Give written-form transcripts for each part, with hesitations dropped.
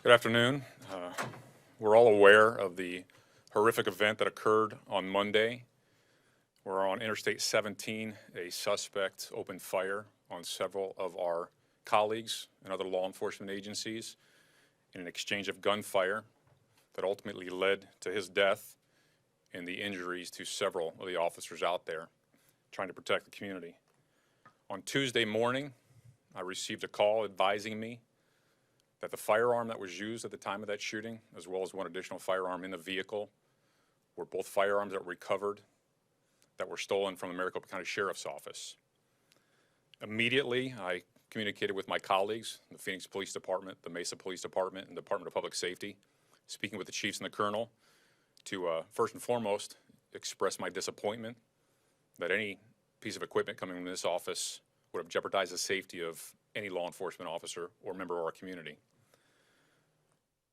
Good afternoon. We're all aware of the horrific event that occurred on Monday, where on Interstate 17, a suspect opened fire on several of our colleagues and other law enforcement agencies in an exchange of gunfire that ultimately led to his death and the injuries to several of the officers out there trying to protect the community. On Tuesday morning, I received a call advising me that the firearm that was used at the time of that shooting, as well as one additional firearm in the vehicle, were both firearms that were recovered that were stolen from the Maricopa County Sheriff's office. Immediately, I communicated with my colleagues, the Phoenix Police Department, the Mesa Police Department, and the Department of Public Safety, speaking with the chiefs and the colonel to first and foremost express my disappointment that any piece of equipment coming from this office would have jeopardized the safety of any law enforcement officer or member of our community.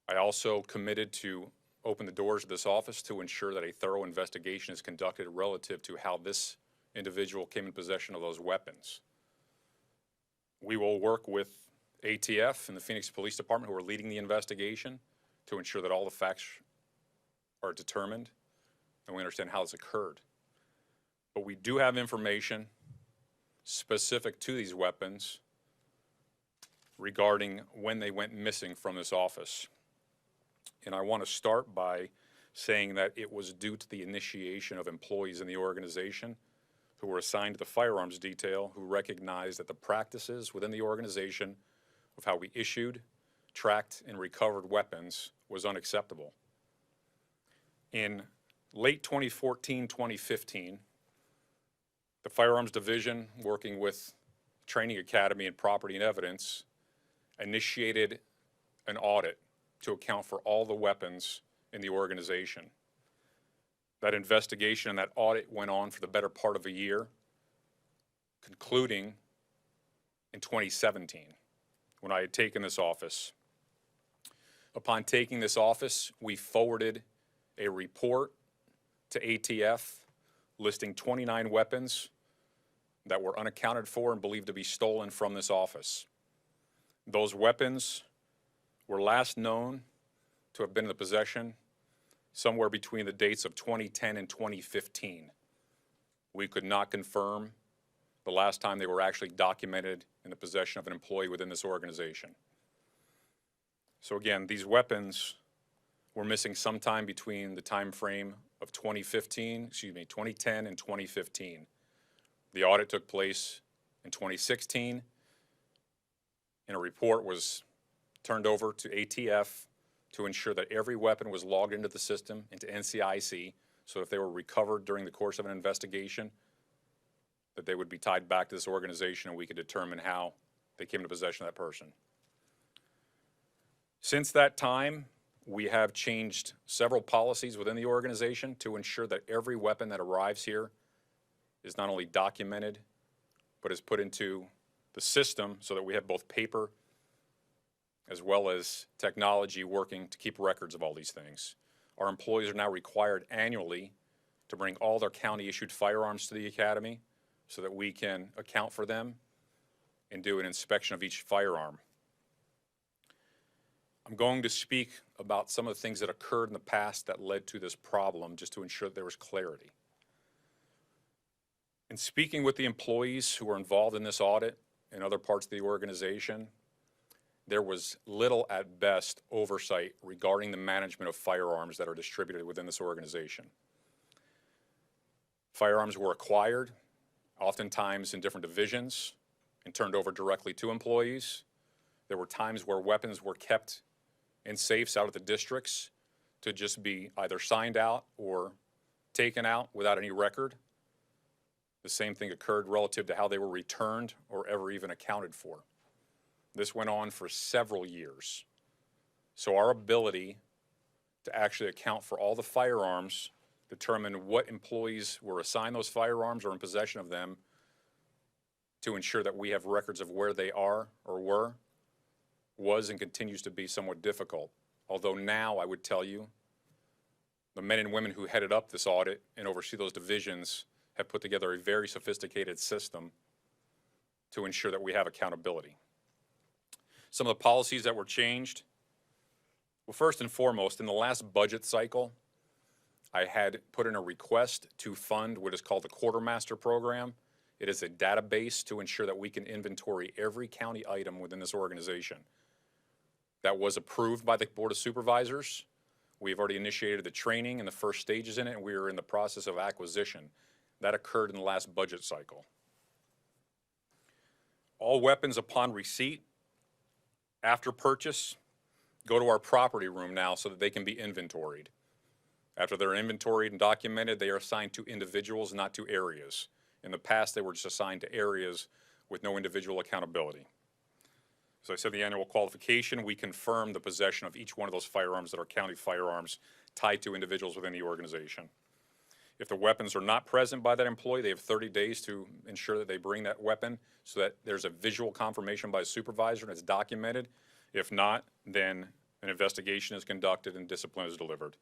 I also committed to open the doors of this office to ensure that a thorough investigation is conducted relative to how this individual came in possession of those weapons. We will work with ATF and the Phoenix Police Department, who are leading the investigation, to ensure that all the facts are determined and we understand how this occurred. But we do have information specific to these weapons regarding when they went missing from this office. And I want to start by saying that it was due to the initiation of employees in the organization who were assigned to the firearms detail, who recognized that the practices within the organization of how we issued, tracked, and recovered weapons was unacceptable. In late 2014-2015, the Firearms Division, working with Training Academy and Property and Evidence, initiated an audit to account for all the weapons in the organization. That investigation and that audit went on for the better part of a year, concluding in 2017, when I had taken this office. Upon taking this office, we forwarded a report to ATF listing 29 weapons that were unaccounted for and believed to be stolen from this office. Those weapons were last known to have been in the possession somewhere between the dates of 2010 and 2015. We could not confirm the last time they were actually documented in the possession of an employee within this organization. So again, these weapons were missing sometime between the time frame of 2010 and 2015. The audit took place in 2016, and a report was turned over to ATF to ensure that every weapon was logged into the system, into NCIC, so if they were recovered during the course of an investigation, that they would be tied back to this organization and we could determine how they came into possession of that person. Since that time, we have changed several policies within the organization to ensure that every weapon that arrives here is not only documented, but is put into the system so that we have both paper as well as technology working to keep records of all these things. Our employees are now required annually to bring all their county-issued firearms to the academy so that we can account for them and do an inspection of each firearm. I'm going to speak about some of the things that occurred in the past that led to this problem, just to ensure that there was clarity. In speaking with the employees who were involved in this audit and other parts of the organization, there was little at best oversight regarding the management of firearms that are distributed within this organization. Firearms were acquired, oftentimes in different divisions, and turned over directly to employees. There were times where weapons were kept in safes out of the districts to just be either signed out or taken out without any record. The same thing occurred relative to how they were returned or ever even accounted for. This went on for several years. So our ability to actually account for all the firearms, determine what employees were assigned those firearms or in possession of them, to ensure that we have records of where they are or were, was and continues to be somewhat difficult. Although now I would tell you, the men and women who headed up this audit and oversee those divisions have put together a very sophisticated system to ensure that we have accountability. Some of the policies that were changed Well, first and foremost, in the last budget cycle, I had put in a request to fund what is called the Quartermaster Program. It is a database to ensure that we can inventory every county item within this organization. That was approved by the Board of Supervisors. We've already initiated the training and the first stages in it, and we are in the process of acquisition. That occurred in the last budget cycle. All weapons upon receipt, after purchase, go to our property room now so that they can be inventoried. After they're inventoried and documented, they are assigned to individuals, not to areas. In the past, they were just assigned to areas with no individual accountability. As I said, the annual qualification, we confirm the possession of each one of those firearms that are county firearms tied to individuals within the organization. If the weapons are not present by that employee, they have 30 days to ensure that they bring that weapon so that there's a visual confirmation by a supervisor and it's documented. If not, then an investigation is conducted and discipline is delivered.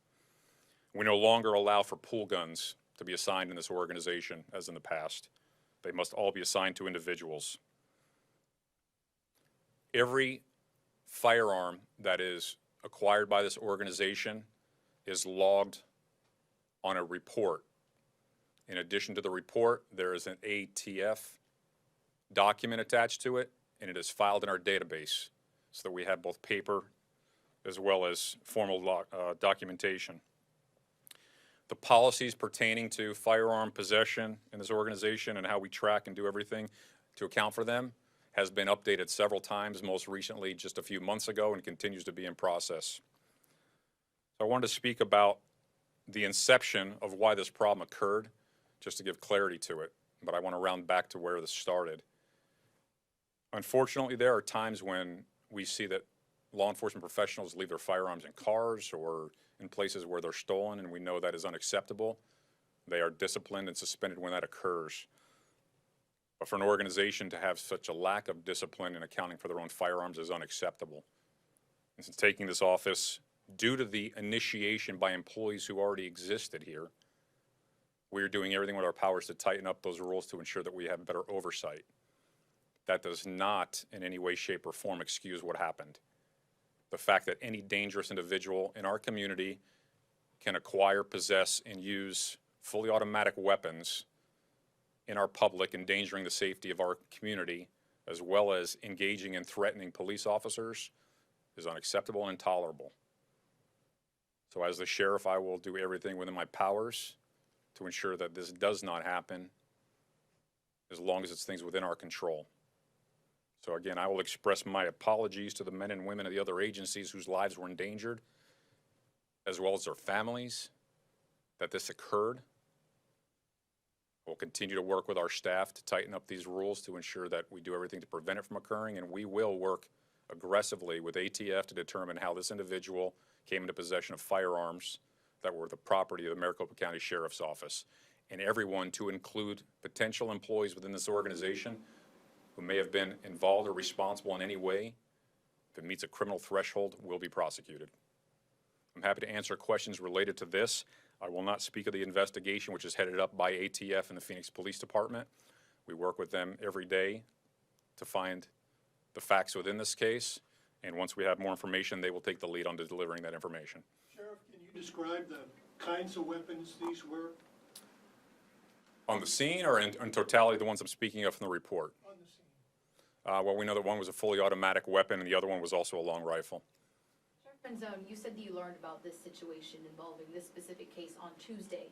We no longer allow for pool guns to be assigned in this organization as in the past. They must all be assigned to individuals. Every firearm that is acquired by this organization is logged on a report. In addition to the report, there is an ATF document attached to it, and it is filed in our database so that we have both paper as well as formal documentation. The policies pertaining to firearm possession in this organization and how we track and do everything to account for them has been updated several times, most recently just a few months ago, and continues to be in process. So I wanted to speak about the inception of why this problem occurred, just to give clarity to it, but I want to round back to where this started. Unfortunately, there are times when we see that law enforcement professionals leave their firearms in cars or in places where they're stolen, and we know that is unacceptable. They are disciplined and suspended when that occurs. But for an organization to have such a lack of discipline in accounting for their own firearms is unacceptable. And since taking this office, due to the initiation by employees who already existed here, we are doing everything with our powers to tighten up those rules to ensure that we have better oversight. That does not in any way, shape, or form excuse what happened. The fact that any dangerous individual in our community can acquire, possess, and use fully automatic weapons in our public, endangering the safety of our community, as well as engaging and threatening police officers, is unacceptable and intolerable. So as the sheriff, I will do everything within my powers to ensure that this does not happen, as long as it's things within our control. So again, I will express my apologies to the men and women of the other agencies whose lives were endangered, as well as their families, that this occurred. We'll continue to work with our staff to tighten up these rules to ensure that we do everything to prevent it from occurring, and we will work aggressively with ATF to determine how this individual came into possession of firearms that were the property of the Maricopa County Sheriff's Office, and everyone, to include potential employees within this organization who may have been involved or responsible in any way. If it meets a criminal threshold, will be prosecuted. I'm happy to answer questions related to this. I will not speak of the investigation, which is headed up by ATF and the Phoenix Police Department. We work with them every day to find the facts within this case, and once we have more information, they will take the lead on delivering that information. Sheriff, can you describe the kinds of weapons these were? On the scene, or in totality, the ones I'm speaking of from the report? On the scene. Well, we know that one was a fully automatic weapon, and the other one was also a long rifle. Sheriff Penzone, you said that you learned about this situation involving this specific case on Tuesday,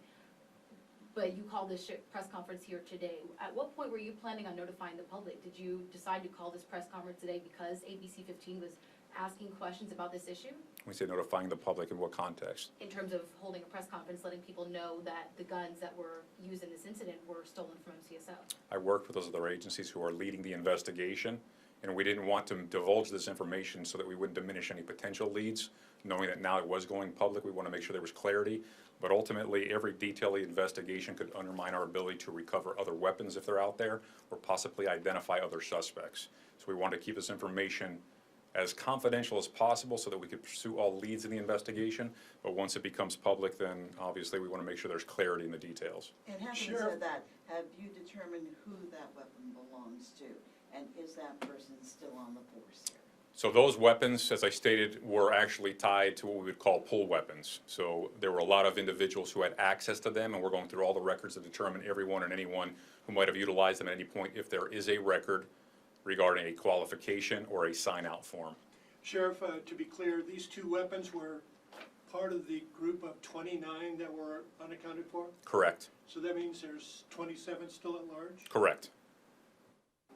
but you called this press conference here today. At what point were you planning on notifying the public? Did you decide to call this press conference today because ABC 15 was asking questions about this issue? We say notifying the public in what context? In terms of holding a press conference, letting people know that the guns that were used in this incident were stolen from MCSO. I worked with those other agencies who are leading the investigation, and we didn't want to divulge this information so that we wouldn't diminish any potential leads. Knowing that now it was going public, we want to make sure there was clarity. But ultimately, every detailed investigation could undermine our ability to recover other weapons if they're out there, or possibly identify other suspects. So we want to keep this information as confidential as possible so that we could pursue all leads in the investigation. But once it becomes public, then obviously we want to make sure there's clarity in the details. And having Sheriff, said that, have you determined who that weapon belongs to? And is that person still on the force here? So those weapons, as I stated, were actually tied to what we would call pull weapons. So there were a lot of individuals who had access to them, and we're going through all the records to determine everyone and anyone who might have utilized them at any point, if there is a record regarding a qualification or a sign-out form. Sheriff, to be clear, these two weapons were part of the group of 29 that were unaccounted for? Correct. So that means there's 27 still at large? Correct.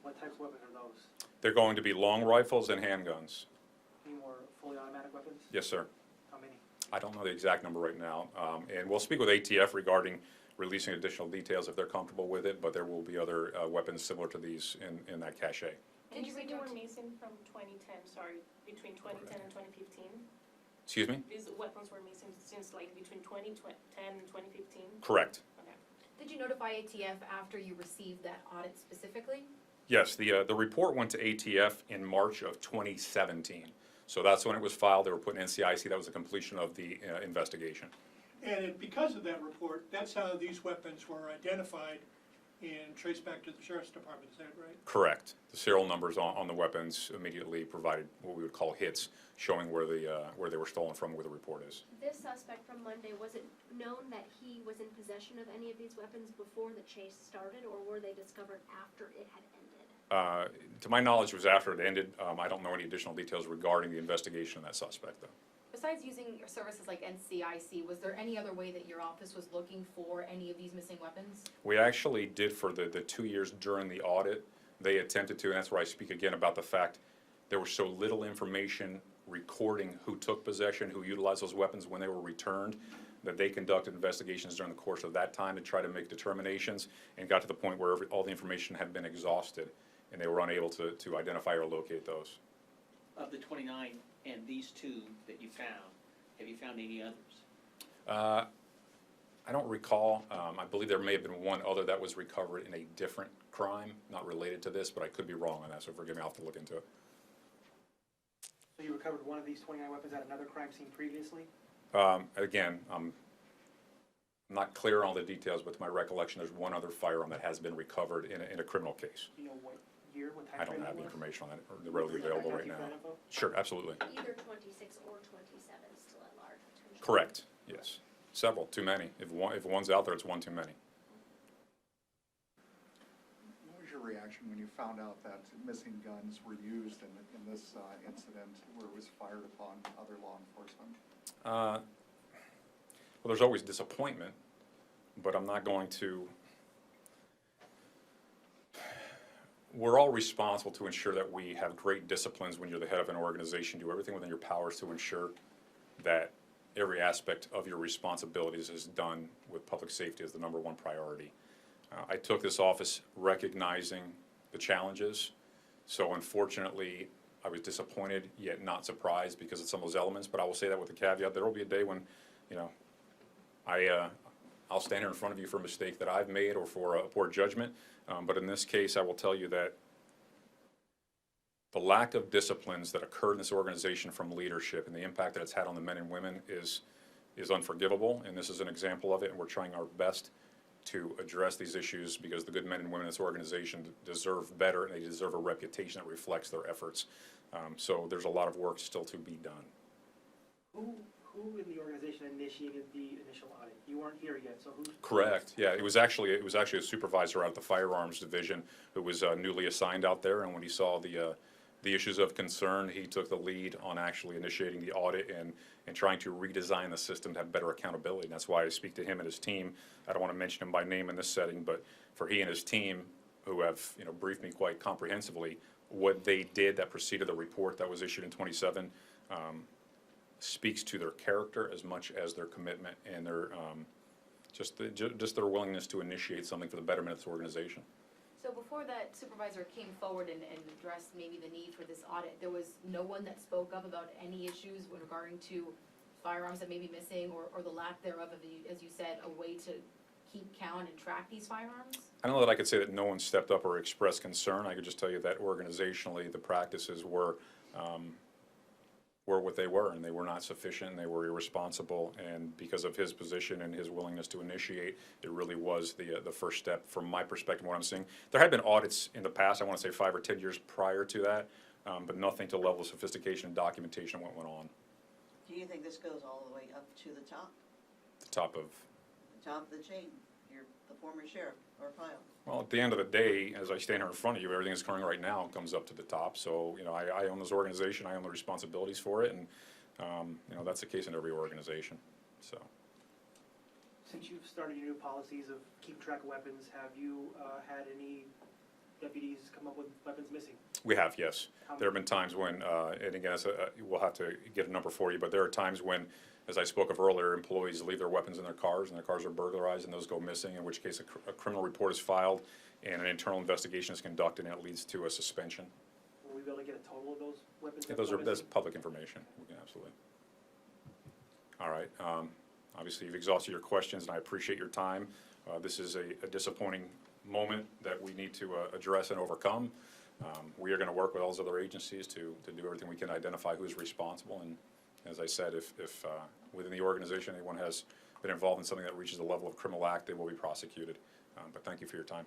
What types of weapons are those? They're going to be long rifles and handguns. Any more fully automatic weapons? Yes, sir. How many? I don't know the exact number right now, and we'll speak with ATF regarding releasing additional details if they're comfortable with it, but there will be other weapons similar to these in that cache. And Did you you said they return were to- missing from 2010, sorry, between 2010 and 2015? Excuse me? These weapons were missing since like between 2010 and 2015? Correct. Okay. Did you notify ATF after you received that audit specifically? Yes, the report went to ATF in March of 2017. So that's when it was filed. They were put in NCIC. That was the completion of the investigation. And because of that report, that's how these weapons were identified and traced back to the Sheriff's Department, is that right? Correct. The serial numbers on the weapons immediately provided what we would call hits, showing where they were stolen from, where the report is. This suspect from Monday, was it known that he was in possession of any of these weapons before the chase started, or were they discovered after it had ended? To my knowledge, it was after it ended. I don't know any additional details regarding the investigation of that suspect, though. Besides using services like NCIC, was there any other way that your office was looking for any of these missing weapons? We actually did for the 2 years during the audit. They attempted to, and that's where I speak again about the fact there was so little information recording who took possession, who utilized those weapons when they were returned, that they conducted investigations during the course of that time to try to make determinations, and got to the point where all the information had been exhausted, and they were unable to identify or locate those. Of the 29 and these two that you found, have you found any others? I don't recall. I believe there may have been one other that was recovered in a different crime, not related to this, but I could be wrong on that, so forgive me, I'll have to look into it. So you recovered one of these 29 weapons at another crime scene previously? Again, I'm not clear on all the details, but to my recollection, there's one other firearm that has been recovered in a criminal case. Do you know what year, what time I frame don't have it was? information on that, or readily available right now. Info? Sure, absolutely. Either 26 or 27 still at large potentially. Correct, yes. Several, too many. If one's out there, it's one too many. What was your reaction when you found out that missing guns were used in this incident where it was fired upon other law enforcement? Well, there's always disappointment, but I'm not going to. We're all responsible to ensure that we have great disciplines when you're the head of an organization. Do everything within your powers to ensure that every aspect of your responsibilities is done with public safety as the number one priority. I took this office recognizing the challenges, so unfortunately, I was disappointed yet not surprised because of some of those elements, but I will say that with a caveat, there will be a day when, you know, I'll stand here in front of you for a mistake that I've made or for a poor judgment, but in this case, I will tell you that the lack of disciplines that occurred in this organization from leadership and the impact that it's had on the men and women is unforgivable, and this is an example of it, and we're trying our best to address these issues because the good men and women in this organization deserve better, and they deserve a reputation that reflects their efforts. So there's a lot of work still to be done. Who in the organization initiated the initial audit? You weren't here yet, so who? Correct, yeah, it was actually a supervisor out at the firearms division who was newly assigned out there, and when he saw the issues of concern, he took the lead on actually initiating the audit and trying to redesign the system to have better accountability. And that's why I speak to him and his team. I don't want to mention him by name in this setting, but for he and his team, who have, you know, briefed me quite comprehensively, what they did that preceded the report that was issued in 27 speaks to their character as much as their commitment and their just their willingness to initiate something for the betterment of this organization. So before that supervisor came forward and addressed maybe the need for this audit, there was no one that spoke up about any issues regarding to firearms that may be missing or the lack thereof of, as you said, a way to keep count and track these firearms? I don't know that I could say that no one stepped up or expressed concern. I could just tell you that organizationally, the practices were what they were, and they were not sufficient, and they were irresponsible, and because of his position and his willingness to initiate, it really was the first step from my perspective, what I'm seeing. There had been audits in the past, I want to say 5 or 10 years prior to that, but nothing to the level of sophistication and documentation of what went on. Do you think this goes all the way up to the top The top of, of the chain? You're the former sheriff or file. well, at the end of the day, as I stand here in front of you, everything that's occurring right now comes up to the top. So, you know, I own this organization, I own the responsibilities for it, and, you know, that's the case in every organization, so. Since you've started your new policies of keeping track of weapons, have you had any deputies come up with weapons missing? We have, yes. How There have been times when, and again, we'll have to get a number for you, but there are times when, as I spoke of earlier, employees leave their weapons in their cars, and their cars are burglarized, and those go missing, in which case a criminal report is filed, and an internal investigation is conducted, and it leads to a suspension. Will we be able to get a total of those weapons? Yeah, that's public information, we can absolutely. All right, obviously you've exhausted your questions, and I appreciate your time. This is a disappointing moment that we need to address and overcome. We are gonna work with all those other agencies to do everything we can to identify who's responsible, and as I said, if within the organization anyone has been involved in something that reaches the level of criminal act, they will be prosecuted. But thank you for your time.